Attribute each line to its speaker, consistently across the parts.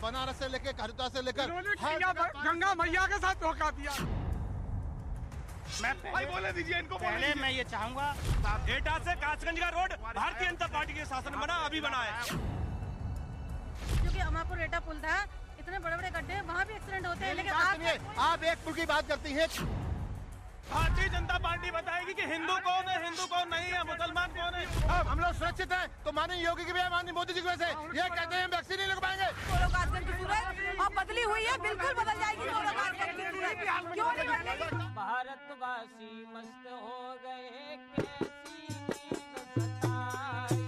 Speaker 1: बनारस से लेकर हरिद्वार से लेकर
Speaker 2: गंगा मैया के साथ धोखा दिया।
Speaker 3: भाई बोले दीजिए इनको।
Speaker 4: पहले मैं ये चाहूंगा
Speaker 3: एटा से कासगंज का रोड भारतीय जनता पार्टी के शासन बना अभी बना है।
Speaker 5: क्योंकि अमापुर एटा पुल था, इतने बड़े बड़े गड्ढे, वहाँ भी एक्सीडेंट होते हैं, लेकिन
Speaker 1: आप एक पुल की बात करती हैं।
Speaker 3: भारतीय जनता पार्टी बताएगी कि हिंदू कौन है, हिंदू कौन नहीं है, मुसलमान कौन है।
Speaker 1: अब हम लोग सुरक्षित हैं तो माननीय योगी की वजह, माननीय मोदी जी की वजह से ये कहते हैं वैक्सीन नहीं लग पाएंगे।
Speaker 5: कासगंज की सूरत अब बदली हुई है, बिल्कुल बदल जाएगी कासगंज की सूरत। क्यों नहीं बदलेगी?
Speaker 4: भारतवासी मस्त हो गए, कैसी नींद सताई।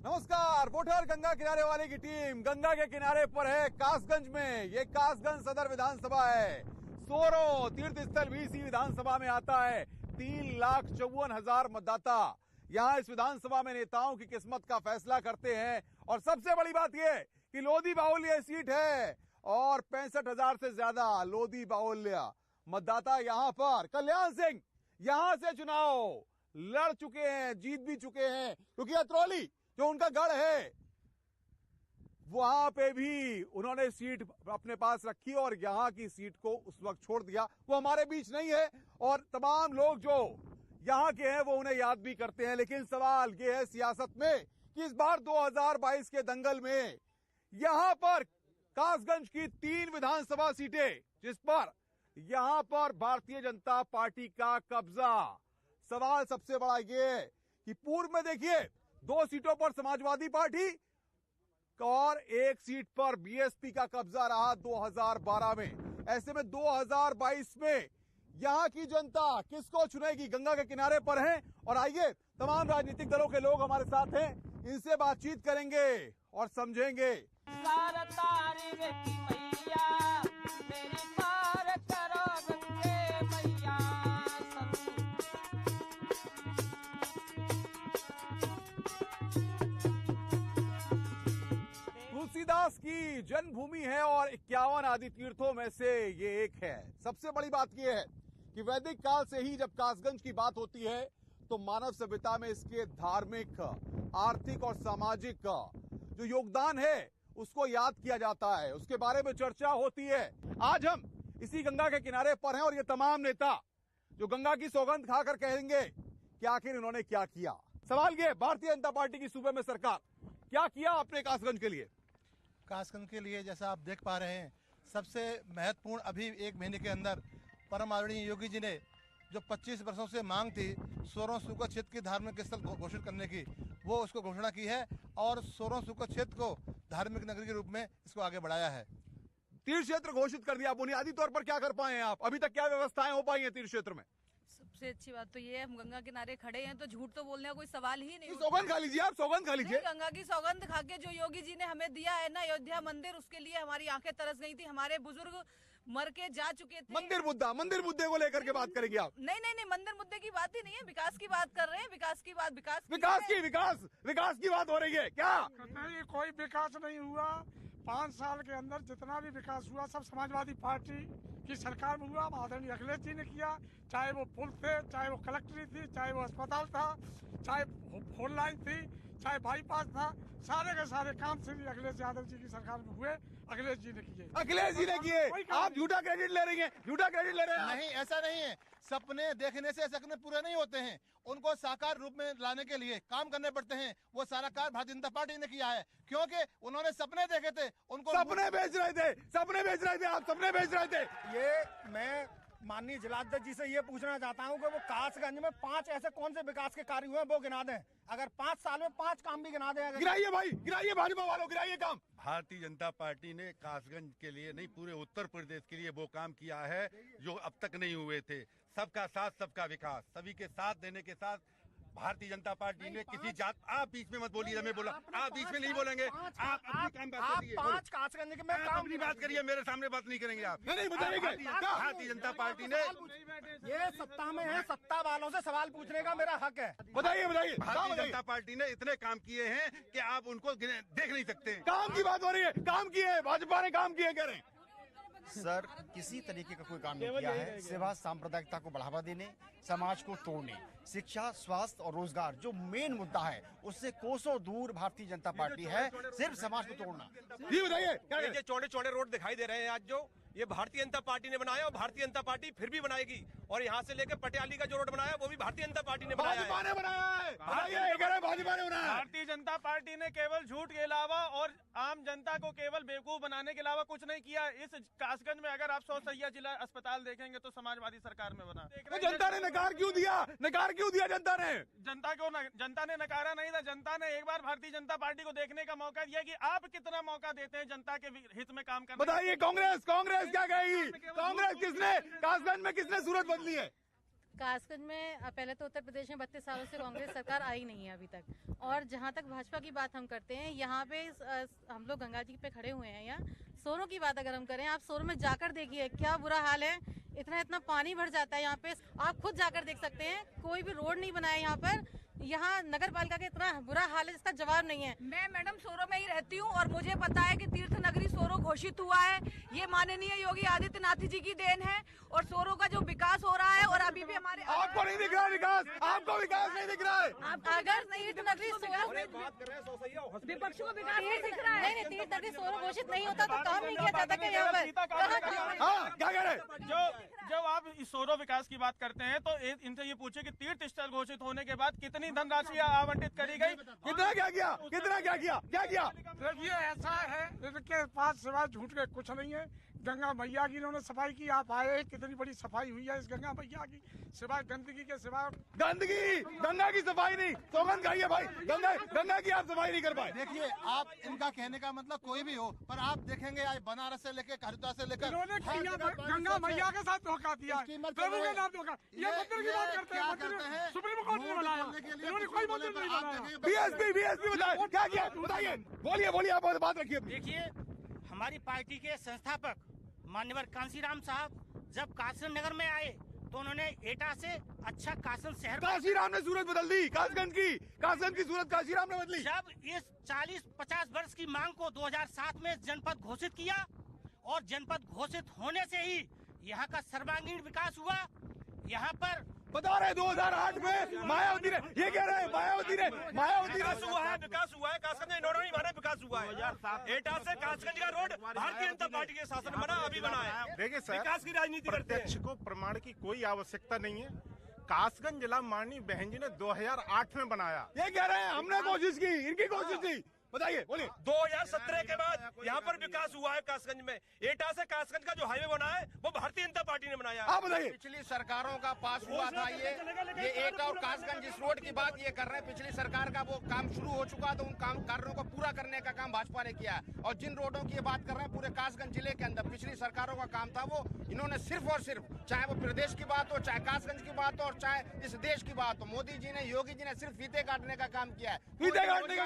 Speaker 6: नमस्कार। वोटर गंगा किनारे वाले की टीम गंगा के किनारे पर है कासगंज में। ये कासगंज सदर विधानसभा है। सोरो तीर्थ स्थल भी इसी विधानसभा में आता है। 3,54,000 मतदाता यहाँ इस विधानसभा में नेताओं की किस्मत का फैसला करते हैं। और सबसे बड़ी बात यह कि लोधी बाहुल्य सीट है और 65,000 से ज्यादा लोधी बाहुल्य मतदाता यहाँ पर। कल्याण सिंह यहाँ से चुनाव लड़ चुके हैं, जीत भी चुके हैं, क्योंकि अतरौली जो उनका गढ़ है वहां पे भी उन्होंने सीट अपने पास रखी और यहां की सीट को उस वक्त छोड़ दिया। वो हमारे बीच नहीं है और तमाम लोग जो यहां के हैं वो उन्हें याद भी करते हैं। लेकिन सवाल ये है सियासत में कि इस बार 2022 के दंगल में यहां पर कासगंज की 3 विधानसभा सीटें, जिस पर यहां पर भारतीय जनता पार्टी का कब्जा। सवाल सबसे बड़ा ये है कि पूर्व में देखिए 2 सीटों पर समाजवादी पार्टी और 1 सीट पर बीएसपी का कब्जा रहा 2012 में। ऐसे में 2022 में यहां की जनता किसको चुनेगी? गंगा के किनारे पर हैं और आइए तमाम राजनीतिक दलों के लोग हमारे साथ हैं, इनसे बातचीत करेंगे और समझेंगे। तुलसीदास की जन्मभूमि है और 51 आदि तीर्थों में से ये एक है। सबसे बड़ी बात यह है कि वैदिक काल से ही जब कासगंज की बात होती है तो मानव सभ्यता में इसके धार्मिक, आर्थिक और सामाजिक जो योगदान है उसको याद किया जाता है, उसके बारे में चर्चा होती है। आज हम इसी गंगा के किनारे पर हैं और ये तमाम नेता जो गंगा की सौगंध खाकर कहेंगे कि आखिर इन्होंने क्या किया। सवाल ये, भारतीय जनता पार्टी की सूबे में सरकार क्या किया आपने कासगंज के लिए?
Speaker 1: कासगंज के लिए जैसा आप देख पा रहे हैं, सबसे महत्वपूर्ण अभी 1 महीने के अंदर परम आदरणीय योगी जी ने जो 25 वर्षों से मांग थी सोरों सूखा क्षेत्र की धार्मिक स्थल घोषित करने की, वो उसको घोषणा की है और सोरों सूखा क्षेत्र को धार्मिक नगरी के रूप में इसको आगे बढ़ाया है।
Speaker 6: तीर्थ क्षेत्र घोषित कर दिया। बुनियादी तौर पर क्या कर पाए हैं आप? अभी तक क्या व्यवस्थाएं हो पाई हैं तीर्थ क्षेत्र में?
Speaker 5: सबसे अच्छी बात तो ये है, हम गंगा किनारे खड़े हैं तो झूठ तो बोलने का कोई सवाल ही नहीं।
Speaker 6: सौगंध खा लीजिए, आप सौगंध खा लीजिए।
Speaker 5: गंगा की सौगंध खा के जो योगी जी ने हमें दिया है ना अयोध्या मंदिर, उसके लिए हमारी आंखें तरस गई थी। हमारे बुजुर्ग मर के जा चुके थे।
Speaker 6: मंदिर मुद्दे को लेकर के बात करेंगे आप?
Speaker 5: नहीं, मंदिर मुद्दे की बात ही नहीं है, विकास की बात कर रहे हैं। विकास की
Speaker 6: बात हो रही है क्या?
Speaker 2: नहीं, कोई विकास नहीं हुआ। 5 साल के अंदर जितना भी विकास हुआ सब समाजवादी पार्टी की सरकार में हुआ। आदरणीय अखिलेश जी ने किया, चाहे वो पुल थे, चाहे वो कलेक्ट्री थी, चाहे वो अस्पताल था, चाहे फोन लाइन थी, चाहे बाईपास था, सारे के सारे काम श्री अखिलेश यादव जी की सरकार में हुए, अखिलेश जी ने किए।
Speaker 6: आप झूठा क्रेडिट ले रही हैं,
Speaker 1: नहीं, ऐसा नहीं है। सपने देखने से सपने पूरे नहीं होते हैं, उनको साकार रूप में लाने के लिए काम करने पड़ते हैं। वो सारा कार्य भारतीय जनता पार्टी ने किया है, क्योंकि उन्होंने सपने देखे थे। उनको
Speaker 6: सपने बेच रहे थे, आप सपने बेच रहे थे।
Speaker 7: ये मैं माननीय जिलाध्यक्ष जी से ये पूछना चाहता हूँ कि वो कासगंज में 5 ऐसे कौन से विकास के कार्य हुए हैं वो गिना दें। अगर 5 साल में 5 काम भी गिना दें।
Speaker 6: गिराइए भाई, गिराइए, भाजपा वालों गिराइए काम।
Speaker 8: भारतीय जनता पार्टी ने कासगंज के लिए नहीं, पूरे उत्तर प्रदेश के लिए वो काम किया है जो अब तक नहीं हुए थे। सबका साथ सबका विकास, सभी के साथ देने के साथ भारतीय जनता पार्टी ने किसी जात, आप बीच में मत बोलिए, मैं बोला, आप बीच में नहीं बोलेंगे, आप अपनी काम बात करिए।
Speaker 7: 5 कासगंज के मैं
Speaker 8: अपनी बात करिए, मेरे सामने बात नहीं करेंगे आप।
Speaker 6: नहीं बताइए
Speaker 8: भारतीय जनता पार्टी ने,
Speaker 7: ये सत्ता में है, सत्ता वालों से सवाल पूछने का मेरा हक है।
Speaker 6: बताइए
Speaker 8: भारतीय जनता पार्टी ने इतने काम किए हैं कि आप उनको देख नहीं सकते।
Speaker 6: काम की बात हो रही है, काम किए हैं, भाजपा ने काम किए, कह रहे हैं।
Speaker 9: सर किसी तरीके का कोई काम नहीं किया है, सिवाय सांप्रदायिकता को बढ़ावा देने, समाज को तोड़ने, शिक्षा, स्वास्थ्य और रोजगार जो मेन मुद्दा है उससे कोसों दूर भारतीय जनता पार्टी है, सिर्फ समाज को तोड़ना।
Speaker 6: ये बताइए,
Speaker 10: ये चौड़े चौड़े रोड दिखाई दे रहे हैं आज, जो ये भारतीय जनता पार्टी ने बनाया और भारतीय जनता पार्टी फिर भी बनाएगी, और यहाँ से लेकर पटियाली का जो रोड बनाया वो भी भारतीय जनता पार्टी ने बनाया है।
Speaker 6: भाजपा ने बनाया है, भाजपा ने बनाया है।
Speaker 3: भारतीय जनता पार्टी ने केवल झूठ के अलावा और आम जनता को केवल बेवकूफ बनाने के अलावा कुछ नहीं किया। इस कासगंज में अगर आप 100 सैया जिला अस्पताल देखेंगे तो समाजवादी सरकार में बना।
Speaker 6: तो जनता ने नकार क्यों दिया? नकार क्यों दिया जनता ने?
Speaker 3: जनता ने नकारा नहीं था। जनता ने एक बार भारतीय जनता पार्टी को देखने का मौका दिया कि आप कितना मौका देते हैं जनता के हित में काम करने।
Speaker 6: बताइए, कांग्रेस क्या कहेगी? कांग्रेस किसने कासगंज में किसने सूरत बदली है?
Speaker 11: कासगंज में पहले तो उत्तर प्रदेश में 32 सालों से कांग्रेस सरकार आई नहीं है अभी तक, और जहां तक भाजपा की बात हम करते हैं, यहाँ पे हम लोग गंगा जी पे खड़े हुए हैं। यहाँ सोरों की बात अगर हम करें, आप सोरों में जाकर देखिए क्या बुरा हाल है, इतना पानी भर जाता है यहाँ पे, आप खुद जाकर देख सकते हैं। कोई भी रोड नहीं बना है यहाँ पर, यहाँ नगर पालिका का इतना बुरा हाल है जिसका जवाब नहीं है।
Speaker 5: मैं मैडम सोरो में ही रहती हूँ और मुझे पता है कि तीर्थ नगरी सोरो घोषित हुआ है। ये माननीय योगी आदित्यनाथ जी की देन है, और सोरो का जो विकास हो रहा है, और अभी भी हमारे
Speaker 6: आपको नहीं दिख रहा विकास, आपको विकास नहीं दिख रहा है।
Speaker 11: अगर तीर्थ नगरी सोरो
Speaker 5: विपक्ष को विकास नहीं दिख रहा है,
Speaker 11: नहीं तीर्थ नगरी सोरो घोषित नहीं होता तो काम नहीं किया जाता क्या यहाँ पर?
Speaker 6: क्या कह रहे?
Speaker 3: जब आप इस सोरो विकास की बात करते हैं तो इनसे ये पूछे कि तीर्थ स्थल घोषित होने के बाद कितनी धनराशि आवंटित करी गई,
Speaker 6: कितना क्या किया?
Speaker 2: देखिए ऐसा है, इनके पास सिवाय झूठ के कुछ नहीं है। गंगा मैया की इन्होंने सफाई की, आप आए, कितनी बड़ी सफाई हुई है इस गंगा मैया की, सिवाय गंदगी के सिवाय।
Speaker 6: गंगा की सफाई नहीं, सौगंध खाइए भाई, गंगा की आप सफाई नहीं कर पाए।
Speaker 1: देखिए, आप इनका कहने का मतलब कोई भी हो, पर आप देखेंगे आज बनारस से लेकर हरिद्वार से लेकर
Speaker 2: गंगा मैया के साथ धोखा दिया, प्रभु के नाम धोखा। ये मंदिर की बात करते हैं, सुप्रीम कोर्ट ने बनाया, इन्होंने कोई मंदिर नहीं बनाया।
Speaker 6: बीएसपी बताइए क्या किया, बताइए, बोलिए आप बात रखिए।
Speaker 4: देखिए, हमारी पार्टी के संस्थापक मान्यवर कांसीराम साहब जब कासगंज नगर में आए तो उन्होंने एटा से अच्छा कासगंज शहर,
Speaker 6: काशीराम ने सूरत बदल दी, कासगंज की सूरत काशीराम ने बदली।
Speaker 4: जब इस 40-50 वर्ष की मांग को 2007 में जनपद घोषित किया, और जनपद घोषित होने से ही यहाँ का सर्वांगीण विकास हुआ। यहाँ पर
Speaker 6: बता रहे 2008 में मायावती ने, ये कह रहे हैं मायावती ने
Speaker 10: विकास हुआ है कासगंज में, इन्होंने हमारा विकास हुआ है। एटा से कासगंज का रोड भारतीय जनता पार्टी के शासन बना, अभी बना है।
Speaker 12: देखिए सर,
Speaker 10: विकास की राजनीति करते हैं।
Speaker 12: प्रत्यक्ष को प्रमाण की कोई आवश्यकता नहीं है। कासगंज जिला माननीय बहन जी ने 2008 में बनाया।
Speaker 6: ये कह रहे हैं हमने कोशिश की, इनकी कोशिश थी। बताइए, बोलिए।
Speaker 10: 2017 के बाद यहाँ पर विकास हुआ है कासगंज में। एटा से कासगंज का जो हाईवे बना है वो भारतीय जनता पार्टी ने बनाया।
Speaker 6: आप बताइए।
Speaker 9: पिछली सरकारों का पास हुआ था ये एटा और कासगंज इस रोड की बात ये कर रहे हैं। पिछली सरकार का वो काम शुरू हो चुका, तो उन काम कार्यों को पूरा करने का काम भाजपा ने किया। और जिन रोडों की ये बात कर रहे हैं पूरे कासगंज जिले के अंदर पिछली सरकारों का काम था, वो इन्होंने सिर्फ और सिर्फ, चाहे वो प्रदेश की बात हो, चाहे कासगंज की बात हो, और चाहे इस देश की बात हो, मोदी जी ने, योगी जी ने सिर्फ फीते काटने का काम किया है।
Speaker 6: फीते काटने का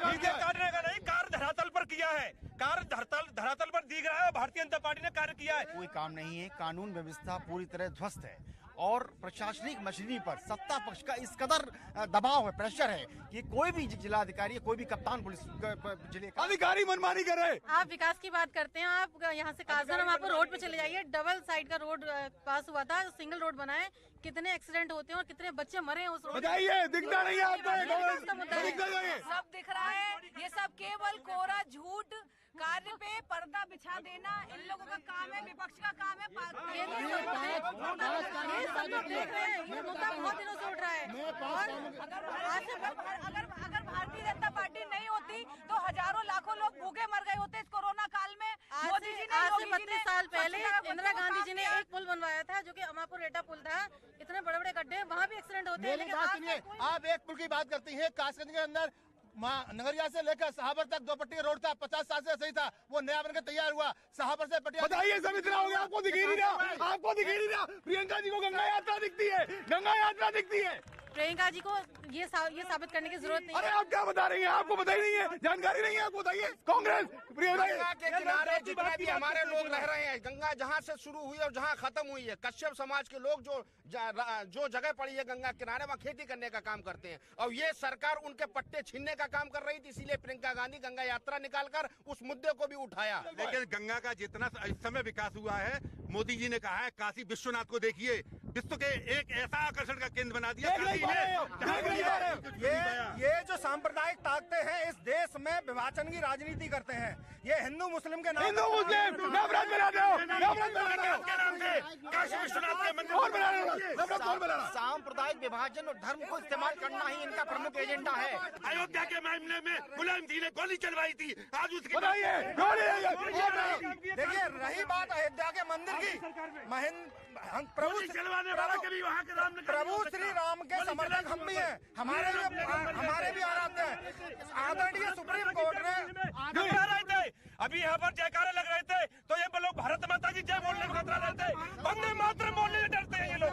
Speaker 10: नहीं, कार्य धरातल पर किया है। कार्य धरातल पर दिख रहा है, भारतीय जनता पार्टी ने कार्य किया है।
Speaker 9: कोई काम नहीं है, कानून व्यवस्था पूरी तरह ध्वस्त है, और प्रशासनिक मशीनरी पर सत्ता पक्ष का इस कदर दबाव है, प्रेशर है कि कोई भी जिलाधिकारी, कोई भी कप्तान पुलिस जिले का अधिकारी मनमानी कर रहे।
Speaker 11: आप विकास की बात करते हैं, आप यहाँ से कासगंज हम आपको रोड पे चले जाइए, डबल साइड का रोड पास हुआ था, सिंगल रोड बना है, कितने एक्सीडेंट होते हैं और कितने बच्चे मरे हैं उस रोड।
Speaker 6: बताइए, दिखता नहीं है आपको?
Speaker 5: सब दिख रहा है, ये सब केवल कोरा झूठ, कार्य पे पर्दा बिछा देना इन लोगों का काम है, विपक्ष का काम है।
Speaker 11: ये मुद्दा बहुत दिनों से उठ रहा है, और
Speaker 5: अगर भारतीय जनता पार्टी नहीं होती तो हजारों लाखों लोग भूखे मर गए होते इस कोरोना काल में।
Speaker 11: मोदी जी ने, आज से 32 साल पहले इंदिरा गांधी जी ने एक पुल बनवाया था जो कि अमापुर एटा पुल था, इतने बड़े बड़े गड्ढे, वहाँ भी एक्सीडेंट होते हैं। लेकिन
Speaker 1: आप एक पुल की बात करती है, कासगंज के अंदर नगरिया से लेकर सहाबर तक 2 पट्टी रोड था, 50 साल से सही था, वो नया बनकर तैयार हुआ। सहाबर से पटियाला।
Speaker 6: बताइए, सब इतना हो गया, आपको दिख ही नहीं रहा, आपको दिख ही नहीं रहा। प्रियंका जी को गंगा यात्रा दिखती है, गंगा यात्रा दिखती है।
Speaker 11: प्रियंका जी को ये साबित करने की जरूरत नहीं
Speaker 6: अरे
Speaker 11: है।
Speaker 6: आप क्या बता रही हैं? आपको पता ही नहीं है, जानकारी नहीं है आपको, बताइए। कांग्रेस
Speaker 9: गंगा के किनारे जितने भी हमारे लोग रह रहे हैं, गंगा जहाँ से शुरू हुई और जहाँ खत्म हुई है, कश्यप समाज के लोग जो जगह पड़ी है गंगा किनारे, वहाँ खेती करने का काम करते हैं। और ये सरकार उनके पट्टे छीनने का काम कर रही थी, इसीलिए प्रियंका गांधी गंगा यात्रा निकालकर उस मुद्दे को भी उठाया।
Speaker 8: लेकिन गंगा का जितना इस समय विकास हुआ है, मोदी जी ने कहा है काशी विश्वनाथ को देखिए, विश्व के एक ऐसा आकर्षण का केंद्र बना दिया।
Speaker 7: ये जो सांप्रदायिक ताकतें हैं इस देश में विभाजन की राजनीति करते हैं। ये हिंदू मुस्लिम के नाम,
Speaker 6: हिंदू मुस्लिम नफरत बना दो, नफरत बना दो,
Speaker 8: काशी विश्वनाथ के मंदिर
Speaker 6: कौन बना रहा है? नफरत कौन बना रहा है?
Speaker 9: सांप्रदायिक विभाजन और धर्म को इस्तेमाल करना ही इनका प्रमुख एजेंडा है।
Speaker 8: अयोध्या के मामले में गुलाम जी ने गोली चलवाई थी, आज उसकी
Speaker 6: बताइए।
Speaker 7: देखिए, रही बात अयोध्या के मंदिर की, प्रभु श्री राम के समर्थक हम भी हैं, हमारे भी आराध्य हैं। आदरणीय सुप्रीम कोर्ट ने
Speaker 10: रहे थे, अभी यहाँ पर जयकारे लग रहे थे तो ये लोग भारत माता की जय बोलने में खतरा रहते हैं, वंदे मातरम बोलने से डरते हैं ये लोग।